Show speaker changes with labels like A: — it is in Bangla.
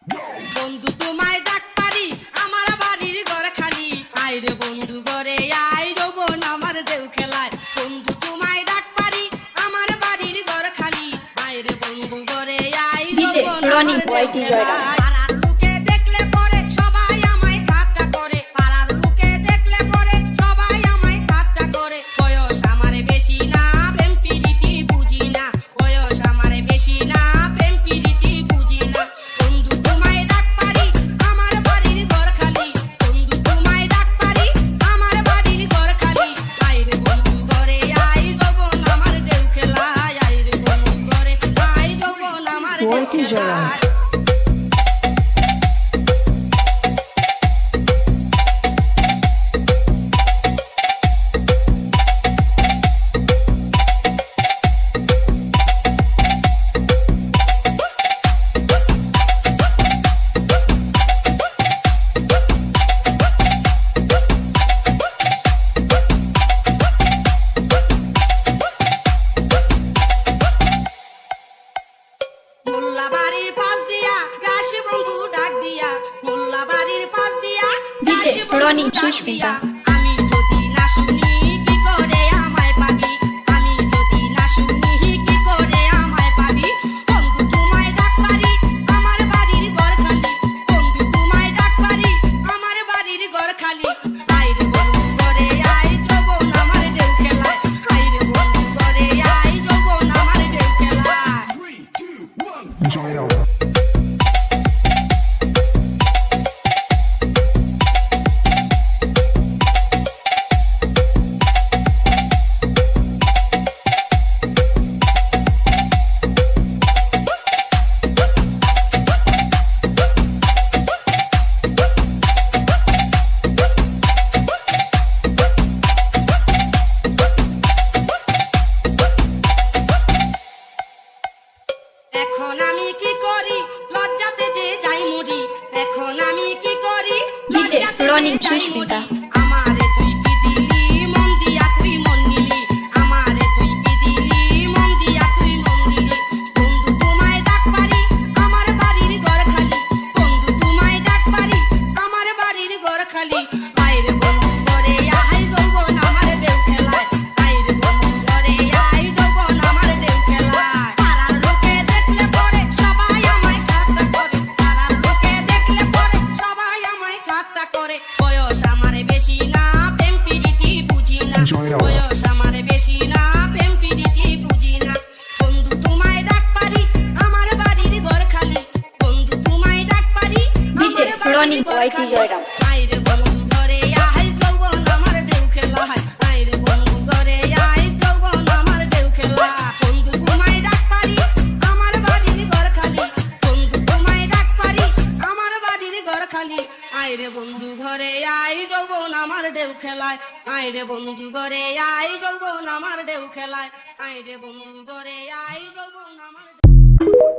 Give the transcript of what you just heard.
A: বন্ধু তোমায় ডাক পারি আমার বাড়ির ঘর খালি আয় রে বন্ধু ঘরে আয় যৌবন আমার ঢেউ খেলায় বন্ধু তোমায় ডাক পারি আমার বাড়ির ঘর খালি আয় রে বন্ধু ঘরে আয় যৌবন আমার ঢেউ খেলায় পাড়ার লোকে দেখলে পরে সবাই আমায় ঠাট্টা করে পাড়ার লোকে দেখলে পরে সবাই আমায় ঠাট্টা করে বয়স আমার বেশি না প্রেম প্রীতি বুঝি না বয়স আমার বেশি না প্রেম প্রীতি বুঝি না বন্ধু তোমায় ডাক পারি আমার বাড়ির ঘর খালি বন্ধু তোমায় ডাক পারি আমার বাড়ির ঘর খালি আয় রে বন্ধু ঘরে আয় যৌবন আমার ঢেউ খেলায় আয় রে বন্ধু ঘরে আয় যৌবন আমার ঢেউ খেলায় মোল্লা বাড়ির পাশ দিয়া গাছে বন্ধু ডাক দিয়া মোল্লা বাড়ির পাশ দিয়া গাছে বন্ধু ডাক দিয়া আমি যদি না শুনি কি করে আমায় পাবি আমি যদি না শুনি কি করে আমায় পাবি বন্ধু তোমায় ডাক পারি আমার বাড়ির ঘর খালি বন্ধু তোমায় ডাক পারি আমার বাড়ির ঘর খালি আয় রে বন্ধু ঘরে আয় যৌবন আমার ঢেউ খেলায় আয় রে বন্ধু ঘরে আয় যৌবন আমার ঢেউ খেলায় এখন আমি কি করি লজ্জাতে যে যাই মরি এখন আমি কি করি লজ্জাতে যে যাই মরি আমারে তুই কি দিলি মন দিয়া তুই মন নিলি আমারে তুই কি দিলি মন দিয়া তুই মন নিলি বন্ধু তোমায় ডাক পারি আমার বাড়ির ঘর খালি বন্ধু তোমায় ডাক পারি আমার বাড়ির ঘর খালি আয় রে বন্ধু ঘরে আয় যৌবন আমার ঢেউ খেলায় আয় রে বন্ধু ঘরে আয় যৌবন আমার ঢেউ খেলায় পাড়ার লোকে দেখলে পরে সবাই আমায় ঠাট্টা করে পাড়ার লোকে দেখলে পরে সবাই আমায় ঠাট্টা করে বয়স আমার বেশি না প্রেম প্রীতি বুঝি না বয়স আমার বেশি না প্রেম প্রীতি বুঝি না বন্ধু তোমায় ডাক পারি আমার বাড়ির ঘর খালি বন্ধু তোমায় ডাক পারি আমার বাড়ির ঘর খালি আয় রে বন্ধু ঘরে আয় যৌবন আমার ঢেউ খেলায় আয় রে বন্ধু ঘরে আয় যৌবন আমার ঢেউ খেলায় বন্ধু তোমায় ডাক পারি আমার বাড়ির ঘর খালি বন্ধু তোমায় ডাক পারি আমার বাড়ির ঘর খালি আয় রে বন্ধু ঘরে আয় যৌবন আমার ঢেউ খেলায় আয় রে বন্ধু ঘরে আয় যৌবন আমার ঢেউ খেলায় আয় রে বন্ধু ঘরে আয় যৌবন আমার